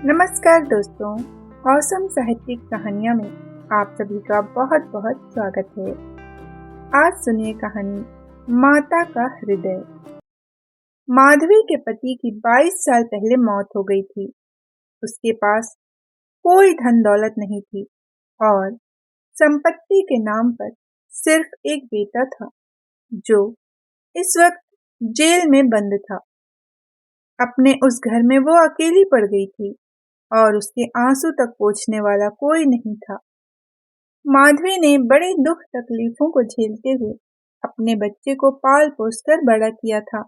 नमस्कार दोस्तों, औसम साहित्यिक कहानियाँ में आप सभी का बहुत बहुत स्वागत है। आज सुनिए कहानी माता का हृदय। माधवी के पति की 22 साल पहले मौत हो गई थी। उसके पास कोई धन दौलत नहीं थी और संपत्ति के नाम पर सिर्फ एक बेटा था जो इस वक्त जेल में बंद था। अपने उस घर में वो अकेली पड़ गई थी और उसके आंसू तक पोंछने वाला कोई नहीं था। माधवी ने बड़े दुख तकलीफों को झेलते हुए अपने बच्चे को पाल पोस कर बड़ा किया था।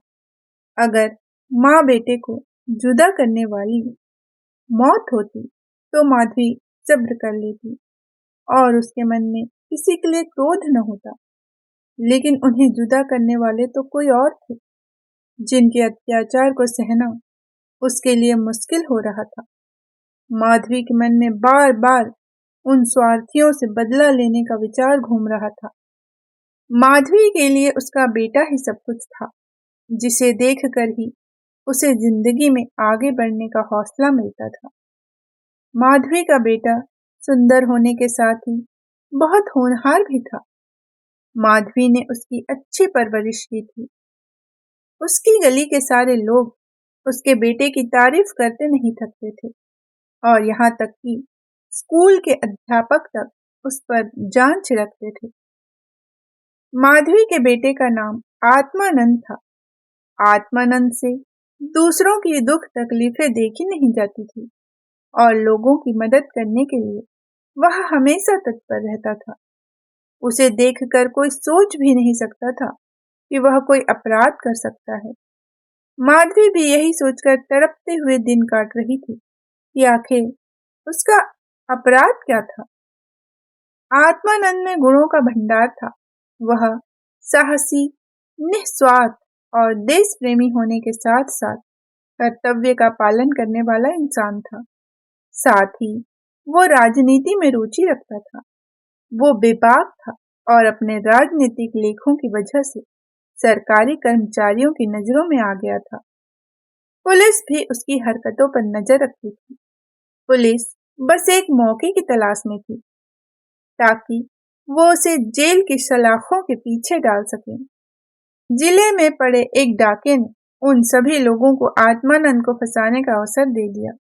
अगर माँ बेटे को जुदा करने वाली मौत होती तो माधवी सब्र कर लेती और उसके मन में किसी के लिए क्रोध न होता, लेकिन उन्हें जुदा करने वाले तो कोई और थे जिनके अत्याचार को सहना उसके लिए मुश्किल हो रहा था। माधवी के मन में बार बार उन स्वार्थियों से बदला लेने का विचार घूम रहा था। माधवी के लिए उसका बेटा ही सब कुछ था, जिसे देखकर ही उसे जिंदगी में आगे बढ़ने का हौसला मिलता था। माधवी का बेटा सुंदर होने के साथ ही बहुत होनहार भी था। माधवी ने उसकी अच्छी परवरिश की थी। उसकी गली के सारे लोग उसके बेटे की तारीफ करते नहीं थकते थे और यहाँ तक कि स्कूल के अध्यापक तक उस पर जान छिड़कते थे। माधवी के बेटे का नाम आत्मानंद था। आत्मानंद से दूसरों की दुख तकलीफें देखी नहीं जाती थी और लोगों की मदद करने के लिए वह हमेशा तत्पर रहता था। उसे देखकर कोई सोच भी नहीं सकता था कि वह कोई अपराध कर सकता है। माधवी भी यही सोचकर तड़पते हुए दिन काट रही थी कि आखिर उसका अपराध क्या था। आत्मानंद में गुणों का भंडार था। वह साहसी, निस्वार्थ और देश प्रेमी होने के साथ साथ कर्तव्य का पालन करने वाला इंसान था। साथ ही वो राजनीति में रुचि रखता था। वो बेबाक था और अपने राजनीतिक लेखों की वजह से सरकारी कर्मचारियों की नजरों में आ गया था। पुलिस भी उसकी हरकतों पर नजर रखती थी। पुलिस बस एक मौके की तलाश में थी ताकि वो उसे जेल की सलाखों के पीछे डाल सके। जिले में पड़े एक डाके ने उन सभी लोगों को आत्मानंद को फंसाने का अवसर दे दिया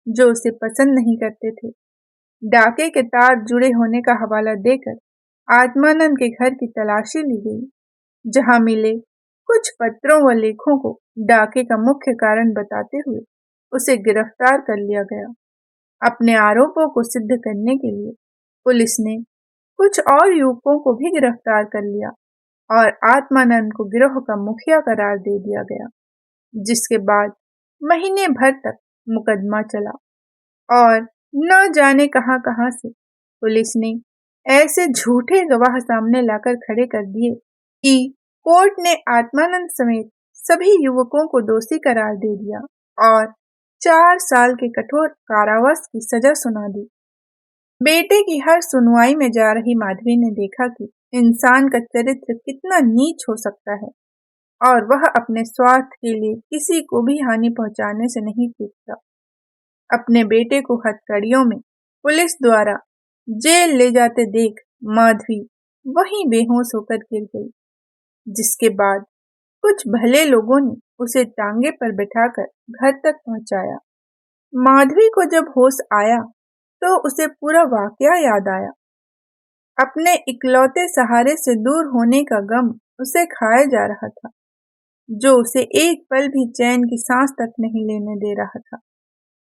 जो उसे पसंद नहीं करते थे। डाके के तार जुड़े होने का हवाला देकर आत्मानंद के घर की तलाशी ली गई, जहां मिले कुछ पत्रों व लेखों को डाके का मुख्य कारण बताते हुए उसे गिरफ्तार कर लिया गया। अपने आरोपों को सिद्ध करने के लिए पुलिस ने कुछ और युवकों को भी गिरफ्तार कर लिया और आत्मानंद को गिरोह का मुखिया करार दे दिया गया, जिसके बाद महीने भर तक मुकदमा चला और न जाने कहां कहां से पुलिस ने ऐसे झूठे गवाह सामने लाकर खड़े कर दिए कि कोर्ट ने आत्मानंद समेत सभी युवकों को दोषी करार दे दिया और 4 साल के कठोर कारावास की सजा सुना दी। बेटे की हर सुनवाई में जा रही माधवी ने देखा कि इंसान का चरित्र कितना नीच हो सकता है और वह अपने स्वार्थ के लिए किसी को भी हानि पहुंचाने से नहीं चूकता। अपने बेटे को हथकड़ियों में पुलिस द्वारा जेल ले जाते देख माधवी वहीं बेहोश होकर गिर गई, जिसके बाद कुछ भले लोगों ने उसे टांगे पर बिठाकर घर तक पहुंचाया। माधवी को जब होश आया तो उसे पूरा वाकया याद आया। अपने इकलौते सहारे से दूर होने का गम उसे खाया जा रहा था, जो उसे एक पल भी चैन की सांस तक नहीं लेने दे रहा था।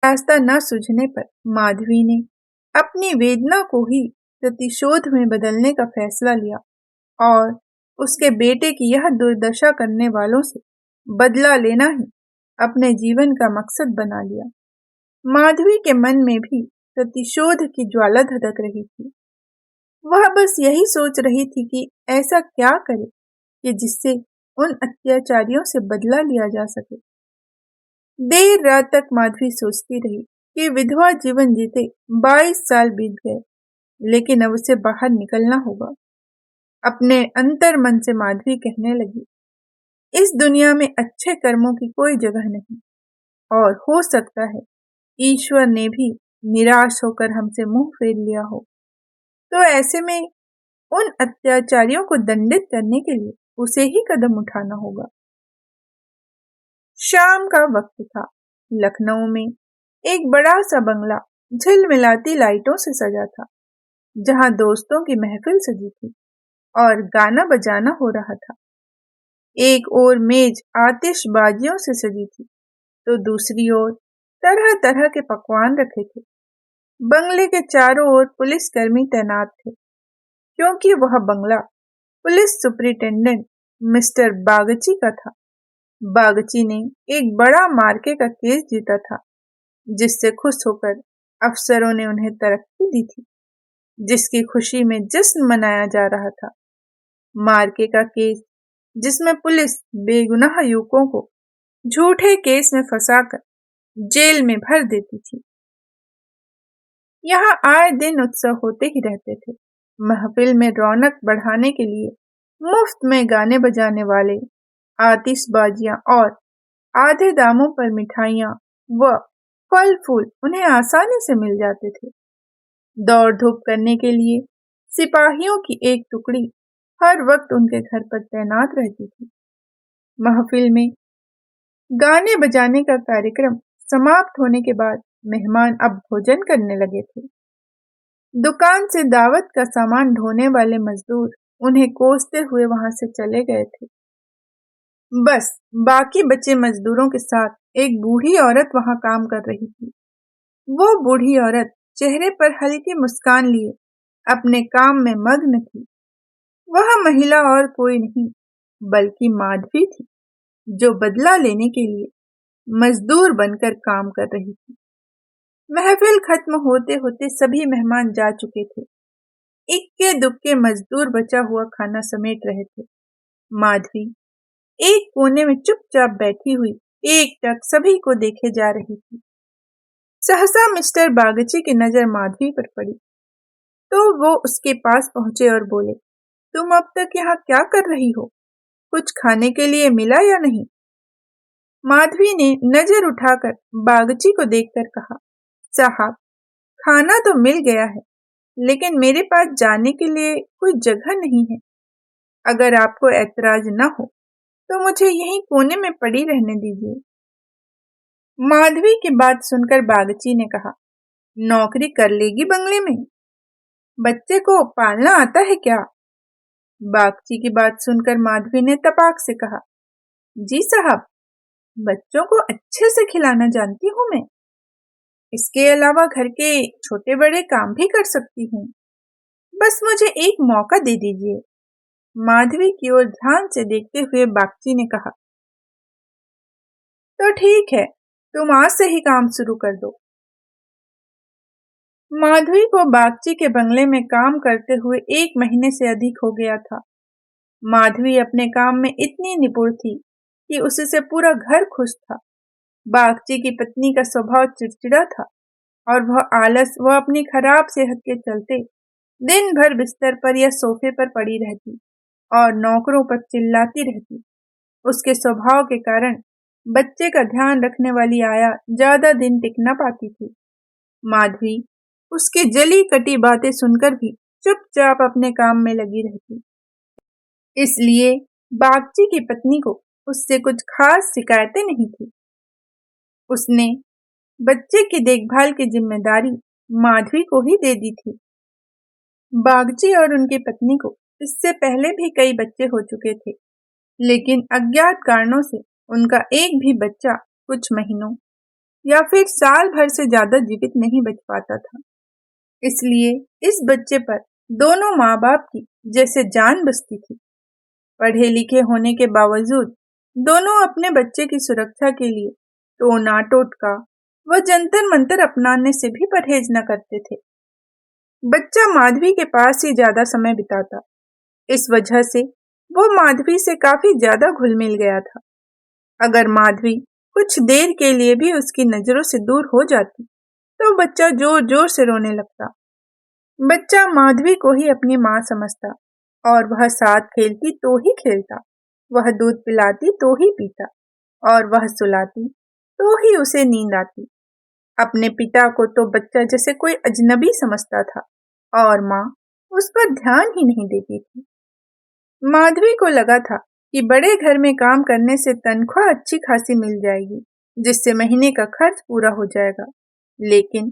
रास्ता न सूझने पर माधवी ने अपनी वेदना को ही प्रतिशोध में बदलने का फैसला लिया और उसके बेटे की यह दुर्दशा करने वालों से बदला लेना ही अपने जीवन का मकसद बना लिया। माधवी के मन में भी प्रतिशोध की ज्वाला धधक रही थी। वह बस यही सोच रही थी कि ऐसा क्या करे कि जिससे उन अत्याचारियों से बदला लिया जा सके। देर रात तक माधवी सोचती रही कि विधवा जीवन जीते 22 साल बीत गए, लेकिन अब उसे बाहर निकलना होगा। अपने अंतर मन से माधवी कहने लगी, इस दुनिया में अच्छे कर्मों की कोई जगह नहीं और हो सकता है ईश्वर ने भी निराश होकर हमसे मुंह फेर लिया हो, तो ऐसे में उन अत्याचारियों को दंडित करने के लिए उसे ही कदम उठाना होगा। शाम का वक्त था। लखनऊ में एक बड़ा सा बंगला झिलमिलाती लाइटों से सजा था, जहां दोस्तों की महफिल सजी थी और गाना बजाना हो रहा था। एक ओर मेज आतिशबाजियों से सजी थी, तो दूसरी ओर तरह तरह के पकवान रखे थे। बंगले के चारों ओर पुलिसकर्मी तैनात थे, क्योंकि वह बंगला पुलिस सुपरिटेंडेंट मिस्टर बागची का था। बागची ने एक बड़ा मार्के का केस जीता था, जिससे खुश होकर अफसरों ने उन्हें तरक्की दी थी, जिसकी खुशी में जश्न मनाया जा रहा था। मार्के का केस, जिसमें पुलिस बेगुनाह युवकों को झूठे केस में फंसाकर जेल में भर देती थी। यहाँ आए दिन उत्सव होते ही रहते थे। महफिल में रौनक बढ़ाने के लिए मुफ्त में गाने बजाने वाले, आतिशबाजियां और आधे दामों पर मिठाइयां व फल फूल उन्हें आसानी से मिल जाते थे। दौड़ धूप करने के लिए सिपाहियों की एक टुकड़ी हर वक्त उनके घर पर तैनात रहती थी। महफिल में गाने बजाने का कार्यक्रम समाप्त होने के बाद मेहमान अब भोजन करने लगे थे। दुकान से दावत का सामान ढोने वाले मजदूर उन्हें कोसते हुए वहां से चले गए थे। बस बाकी बचे मजदूरों के साथ एक बूढ़ी औरत वहां काम कर रही थी। वो बूढ़ी औरत चेहरे पर हल्की मुस्कान लिए अपने काम में मग्न थी। वह महिला और कोई नहीं बल्कि माधवी थी, जो बदला लेने के लिए मजदूर बनकर काम कर रही थी। महफिल खत्म होते होते सभी मेहमान जा चुके थे। इक्के दुक्के मजदूर बचा हुआ खाना समेट रहे थे। माधवी एक कोने में चुपचाप बैठी हुई एकटक सभी को देखे जा रही थी। सहसा मिस्टर बागची की नजर माधवी पर पड़ी, तो वो उसके पास पहुंचे और बोले, तुम अब तक यहाँ क्या कर रही हो? कुछ खाने के लिए मिला या नहीं? माधवी ने नजर उठाकर बागची को देखकर कहा, साहब, खाना तो मिल गया है, लेकिन मेरे पास जाने के लिए कोई जगह नहीं है। अगर आपको ऐतराज न हो तो मुझे यहीं कोने में पड़ी रहने दीजिए। माधवी की बात सुनकर बागची ने कहा, नौकरी कर लेगी बंगले में? बच्चे को पालना आता है क्या? बागची की बात सुनकर माधवी ने तपाक से कहा, जी साहब, बच्चों को अच्छे से खिलाना जानती हूँ मैं। इसके अलावा घर के छोटे बड़े काम भी कर सकती हूँ। बस मुझे एक मौका दे दीजिए। माधवी की ओर ध्यान से देखते हुए बागची ने कहा, तो ठीक है, तुम आज से ही काम शुरू कर दो। माधवी को बागची के बंगले में काम करते हुए 1 महीने से अधिक हो गया था। माधवी अपने काम में इतनी निपुण थी कि उससे पूरा घर खुश था। बागची की पत्नी का स्वभाव चिड़चिड़ा था और वह आलस व अपनी खराब सेहत के चलते दिन भर बिस्तर पर या सोफे पर पड़ी रहती और नौकरों पर चिल्लाती रहती। उसके स्वभाव के कारण बच्चे का ध्यान रखने वाली आया ज्यादा दिन टिक न पाती थी। माधवी उसकी जली कटी बातें सुनकर भी चुपचाप अपने काम में लगी रहती। इसलिए बागची की पत्नी को उससे कुछ खास शिकायतें नहीं थी। उसने बच्चे की देखभाल की जिम्मेदारी माधवी को ही दे दी थी। बागची और उनकी पत्नी को इससे पहले भी कई बच्चे हो चुके थे, लेकिन अज्ञात कारणों से उनका एक भी बच्चा कुछ महीनों या फिर साल भर से ज्यादा जीवित नहीं बच पाता था। इसलिए इस बच्चे पर दोनों माँ बाप की जैसे जान बसती थी। पढ़े लिखे होने के बावजूद दोनों अपने बच्चे की सुरक्षा के लिए टोना टोटका व जंतर मंतर अपनाने से भी परहेज न करते थे। बच्चा माधवी के पास ही ज्यादा समय बिताता। इस वजह से वो माधवी से काफी ज्यादा घुल मिल गया था। अगर माधवी कुछ देर के लिए भी उसकी नजरों से दूर हो जाती तो बच्चा जोर जोर से रोने लगता। बच्चा माधवी को ही अपनी माँ समझता और वह साथ खेलती तो ही खेलता, वह दूध पिलाती तो ही पीता और वह सुलाती तो ही उसे नींद आती। अपने पिता को तो बच्चा जैसे कोई अजनबी समझता था और माँ उस पर ध्यान ही नहीं देती थी। माधवी को लगा था कि बड़े घर में काम करने से तनख्वाह अच्छी खासी मिल जाएगी, जिससे महीने का खर्च पूरा हो जाएगा। लेकिन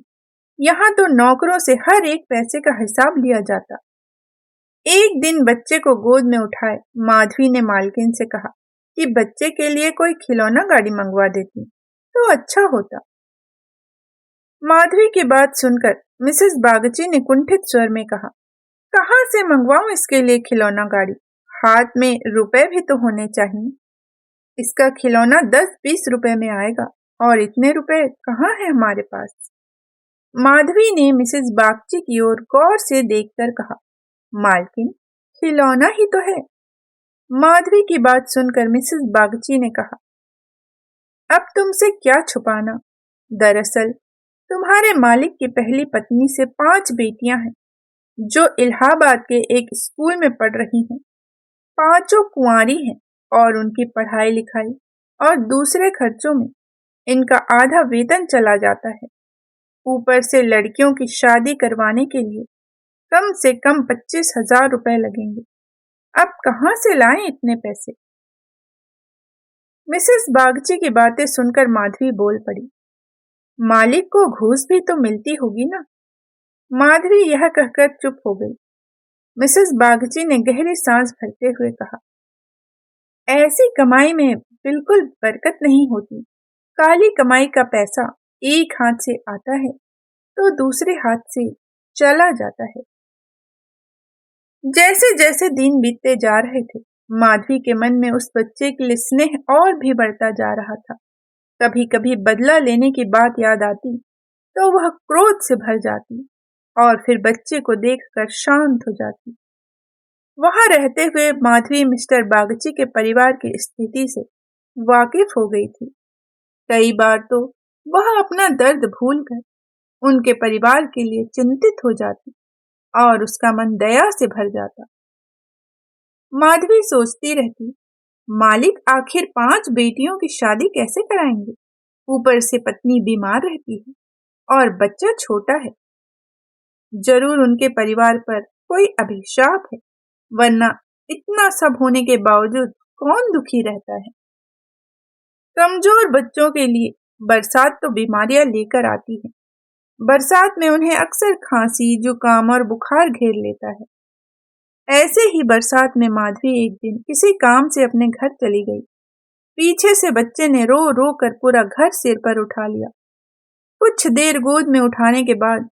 यहाँ तो नौकरों से हर एक पैसे का हिसाब लिया जाता। एक दिन बच्चे को गोद में उठाए माधवी ने मालकिन से कहा कि बच्चे के लिए कोई खिलौना गाड़ी मंगवा देती तो अच्छा होता। माधवी की बात सुनकर मिसेस बागची ने कुंठित स्वर में कहा, कहाँ से मंगवाऊं इसके लिए खिलौना गाड़ी? हाथ में रुपए भी तो होने चाहिए। इसका खिलौना 10-20 रुपए में आएगा और इतने रुपए कहाँ है हमारे पास? माधवी ने मिसेस बागची की ओर गौर से देखकर कहा, मालकिन खिलौना ही तो है। माधवी की बात सुनकर मिसेस बागची ने कहा, अब तुमसे क्या छुपाना? दरअसल तुम्हारे मालिक की पहली पत्नी से 5 बेटियां हैं जो इलाहाबाद के एक स्कूल में पढ़ रही हैं। पांचों कुंवारी हैं और उनकी पढ़ाई लिखाई और दूसरे खर्चों में इनका आधा वेतन चला जाता है। ऊपर से लड़कियों की शादी करवाने के लिए कम से कम 25,000 रुपए लगेंगे। अब कहाँ से लाएं इतने पैसे? मिसेस बागची की बातें सुनकर माधवी बोल पड़ी, मालिक को घूस भी तो मिलती होगी ना। माधवी यह कहकर चुप हो गई। मिसेस बागची ने गहरी सांस भरते हुए कहा, ऐसी कमाई में बिल्कुल बरकत नहीं होती। काली कमाई का पैसा एक हाथ से आता है तो दूसरे हाथ से चला जाता है। जैसे जैसे दिन बीतते जा रहे थे, माधवी के मन में उस बच्चे के लिए स्नेह और भी बढ़ता जा रहा था। कभी कभी बदला लेने की बात याद आती तो वह क्रोध से भर जाती और फिर बच्चे को देखकर शांत हो जाती। वहां रहते हुए माधवी मिस्टर बागची के परिवार की स्थिति से वाकिफ हो गई थी। कई बार तो वह अपना दर्द भूलकर उनके परिवार के लिए चिंतित हो जाती और उसका मन दया से भर जाता। माधवी सोचती रहती, मालिक आखिर 5 बेटियों की शादी कैसे कराएंगे? ऊपर से पत्नी बीमार रहती है और बच्चा छोटा है। जरूर उनके परिवार पर कोई अभिशाप है, वरना इतना सब होने के बावजूद कौन दुखी रहता है? कमजोर बच्चों के लिए बरसात तो बीमारियां लेकर आती है। बरसात में उन्हें अक्सर खांसी, जुकाम और बुखार घेर लेता है। ऐसे ही बरसात में माधवी एक दिन किसी काम से अपने घर चली गई। पीछे से बच्चे ने रो रो कर पूरा घर सिर पर उठा लिया। कुछ देर गोद में उठाने के बाद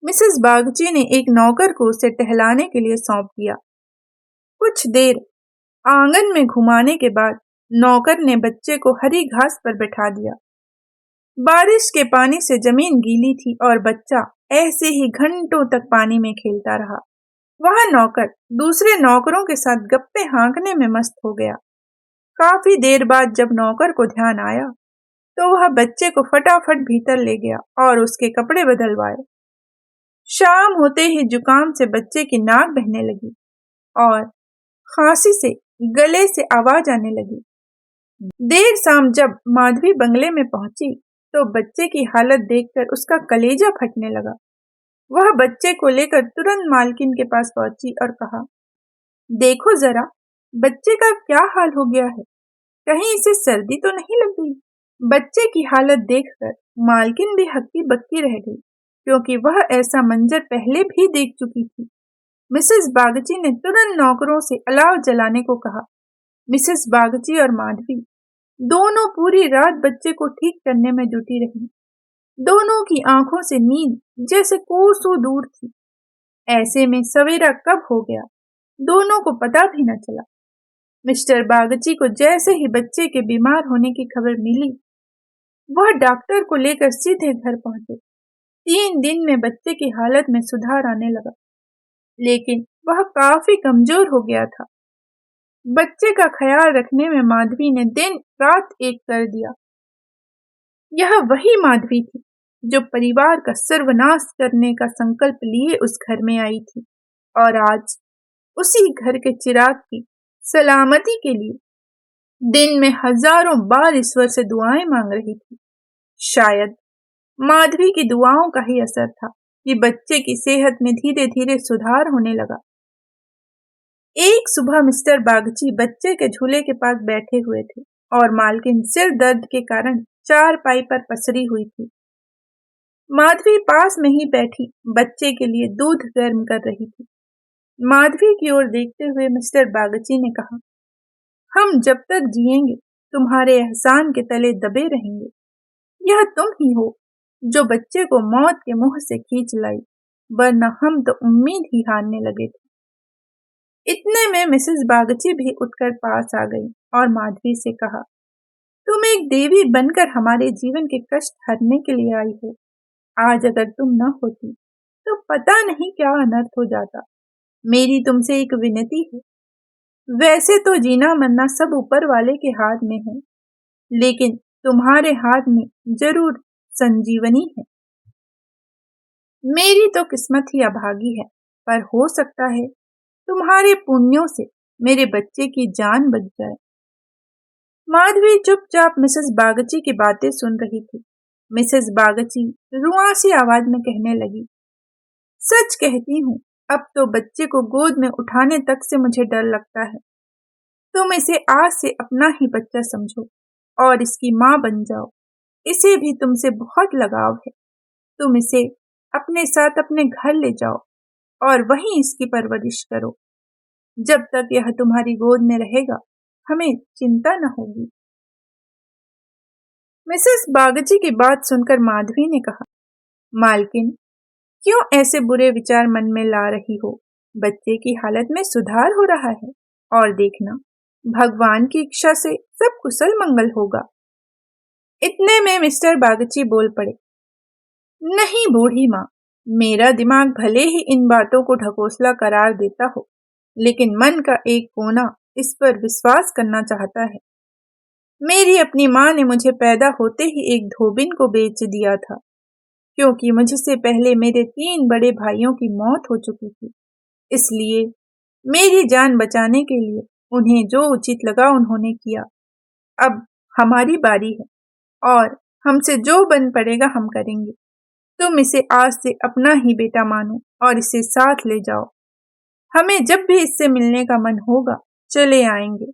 मिसेस बागची ने एक नौकर को उसे टहलाने के लिए सौंप दिया। कुछ देर आंगन में घुमाने के बाद नौकर ने बच्चे को हरी घास पर बैठा दिया। बारिश के पानी से जमीन गीली थी और बच्चा ऐसे ही घंटों तक पानी में खेलता रहा। वह नौकर दूसरे नौकरों के साथ गप्पे हाँकने में मस्त हो गया। काफी देर बाद जब नौकर को ध्यान आया तो वह बच्चे को फटाफट भीतर ले गया और उसके कपड़े बदलवाए। शाम होते ही जुकाम से बच्चे की नाक बहने लगी और खांसी से गले से आवाज आने लगी। देर शाम जब माधवी बंगले में पहुंची तो बच्चे की हालत देखकर उसका कलेजा फटने लगा। वह बच्चे को लेकर तुरंत मालकिन के पास पहुंची और कहा, देखो जरा बच्चे का क्या हाल हो गया है, कहीं इसे सर्दी तो नहीं लग गई? बच्चे की हालत देखकर मालकिन भी हक्की बक्की रह गई, क्योंकि वह ऐसा मंजर पहले भी देख चुकी थी। मिसेस बागची ने तुरंत नौकरों से अलाव जलाने को कहा। मिसेस बागची और माधवी दोनों पूरी रात बच्चे को ठीक करने में जुटी रही। दोनों की आंखों से नींद जैसे कोसों दूर थी। ऐसे में सवेरा कब हो गया दोनों को पता भी न चला। मिस्टर बागची को जैसे ही बच्चे के बीमार होने की खबर मिली, वह डॉक्टर को लेकर सीधे घर पहुंचे। 3 दिन में बच्चे की हालत में सुधार आने लगा, लेकिन वह काफी कमजोर हो गया था। बच्चे का ख्याल रखने में माधवी ने दिन रात एक कर दिया। यह वही माधवी थी जो परिवार का सर्वनाश करने का संकल्प लिए उस घर में आई थी और आज उसी घर के चिराग की सलामती के लिए दिन में हजारों बार ईश्वर से दुआएं मांग रही थी। शायद माधवी की दुआओं का ही असर था कि बच्चे की सेहत में धीरे धीरे सुधार होने लगा। एक सुबह मिस्टर बागची बच्चे के झूले के पास बैठे हुए थे और मालकिन सिर दर्द के कारण चारपाई पर पसरी हुई थी। माधवी पास में ही बैठी बच्चे के लिए दूध गर्म कर रही थी। माधवी की ओर देखते हुए मिस्टर बागची ने कहा, हम जब तक जिएंगे तुम्हारे एहसान के तले दबे रहेंगे। यह तुम ही हो जो बच्चे को मौत के मुंह से खींच लाई, वरना हम तो उम्मीद ही हारने लगे थे। इतने में मिसेस बागची भी उठकर पास आ गई और माधवी से कहा, तुम एक देवी बनकर हमारे जीवन के कष्ट हरने के लिए आई हो। आज अगर तुम न होती तो पता नहीं क्या अनर्थ हो जाता। मेरी तुमसे एक विनती है। वैसे तो जीना मरना सब ऊपर वाले के हाथ में है, लेकिन तुम्हारे हाथ में जरूर संजीवनी है। मेरी तो किस्मत ही अभागी है, पर हो सकता है तुम्हारे पुण्यों से मेरे बच्चे की जान बच जाए। माधवी चुपचाप मिसेस बागची की बातें सुन रही थी। मिसेस बागची रुआसी आवाज में कहने लगी, सच कहती हूँ, अब तो बच्चे को गोद में उठाने तक से मुझे डर लगता है। तुम इसे आज से अपना ही बच्चा समझो और इसकी माँ बन जाओ। इसे भी तुमसे बहुत लगाव है। तुम इसे अपने साथ अपने घर ले जाओ और वहीं इसकी परवरिश करो। जब तक यह तुम्हारी गोद में रहेगा, हमें चिंता न होगी। मिसेस बागची की बात सुनकर माधवी ने कहा, मालकिन, क्यों ऐसे बुरे विचार मन में ला रही हो? बच्चे की हालत में सुधार हो रहा है और देखना, भगवान की इच्छा से सब कुशल मंगल होगा। इतने में मिस्टर बागची बोल पड़े, नहीं बूढ़ी माँ, मेरा दिमाग भले ही इन बातों को ढकोसला करार देता हो, लेकिन मन का एक कोना इस पर विश्वास करना चाहता है। मेरी अपनी माँ ने मुझे पैदा होते ही एक धोबिन को बेच दिया था, क्योंकि मुझसे पहले मेरे 3 बड़े भाइयों की मौत हो चुकी थी। इसलिए मेरी जान बचाने के लिए उन्हें जो उचित लगा उन्होंने किया। अब हमारी बारी है और हमसे जो बन पड़ेगा हम करेंगे। तुम इसे आज से अपना ही बेटा मानो और इसे साथ ले जाओ। हमें जब भी इससे मिलने का मन होगा चले आएंगे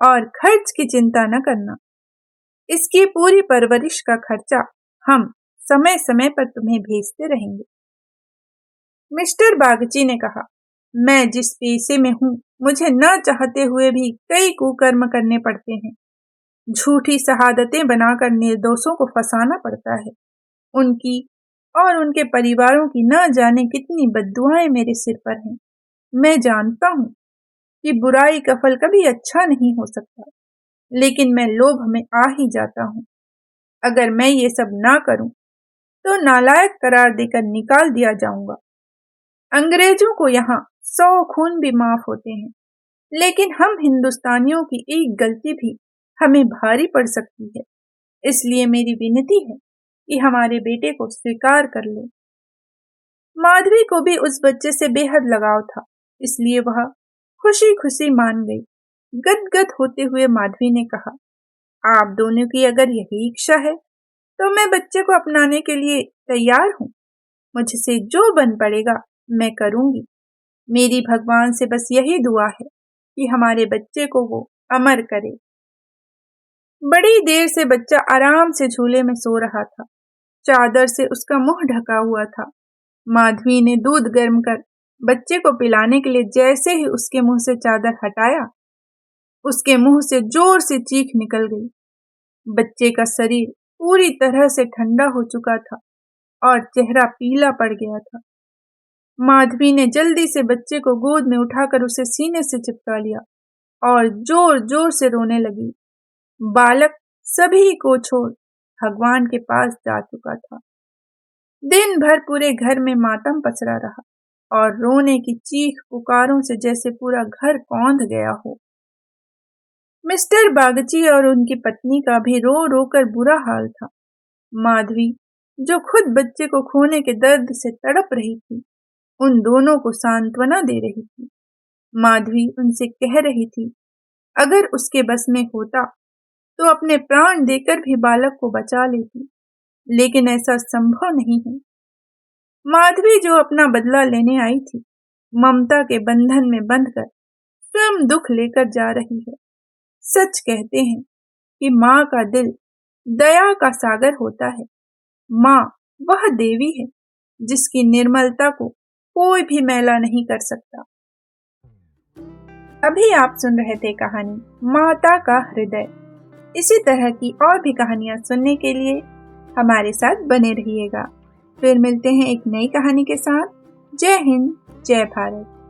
और खर्च की चिंता न करना। इसकी पूरी परवरिश का खर्चा हम समय समय पर तुम्हें भेजते रहेंगे। मिस्टर बागची ने कहा, मैं जिस पेशे में हूँ, मुझे न चाहते हुए भी कई कुकर्म करने पड़ते हैं। झूठी शहादतें बनाकर निर्दोषों को फंसाना पड़ता है। उनकी और उनके परिवारों की न जाने कितनी बद्दुआएं मेरे सिर पर हैं। मैं जानता हूँ कि बुराई का फल कभी अच्छा नहीं हो सकता, लेकिन मैं लोभ में आ ही जाता हूँ। अगर मैं ये सब ना करूं तो नालायक करार देकर निकाल दिया जाऊंगा। अंग्रेजों को यहाँ 100 खून भी माफ होते हैं, लेकिन हम हिंदुस्तानियों की एक गलती भी हमें भारी पड़ सकती है। इसलिए मेरी विनती है कि हमारे बेटे को स्वीकार कर ले। माधवी को भी उस बच्चे से बेहद लगाव था, इसलिए वह खुशी खुशी मान गई। गदगद होते हुए माधवी ने कहा, आप दोनों की अगर यही इच्छा है तो मैं बच्चे को अपनाने के लिए तैयार हूँ। मुझसे जो बन पड़ेगा मैं करूंगी। मेरी भगवान से बस यही दुआ है कि हमारे बच्चे को वो अमर करे। बड़ी देर से बच्चा आराम से झूले में सो रहा था। चादर से उसका मुंह ढका हुआ था। माधवी ने दूध गर्म कर बच्चे को पिलाने के लिए जैसे ही उसके मुंह से चादर हटाया, उसके मुंह से जोर से चीख निकल गई। बच्चे का शरीर पूरी तरह से ठंडा हो चुका था और चेहरा पीला पड़ गया था। माधवी ने जल्दी से बच्चे को गोद में उठाकर उसे सीने से चिपका लिया और जोर जोर से रोने लगी। बालक सभी को छोड़ भगवान के पास जा चुका था। दिन भर पूरे घर में मातम पसरा रहा और रोने की चीख पुकारों से जैसे पूरा घर कौंध गया हो। मिस्टर बागची और उनकी पत्नी का भी रो रो कर बुरा हाल था। माधवी, जो खुद बच्चे को खोने के दर्द से तड़प रही थी, उन दोनों को सांत्वना दे रही थी। माधवी उनसे कह रही थी, अगर उसके बस में होता तो अपने प्राण देकर भी बालक को बचा लेती। लेकिन ऐसा संभव नहीं है। माधवी जो अपना बदला लेने आई थी, ममता के बंधन में बंधकर स्वयं दुख लेकर जा रही है। सच कहते हैं कि माँ का दिल दया का सागर होता है। माँ वह देवी है जिसकी निर्मलता को कोई भी मैला नहीं कर सकता। अभी आप सुन रहे थे कहानी माता का हृदय। इसी तरह की और भी कहानियाँ सुनने के लिए हमारे साथ बने रहिएगा। फिर मिलते हैं एक नई कहानी के साथ। जय हिंद, जय भारत।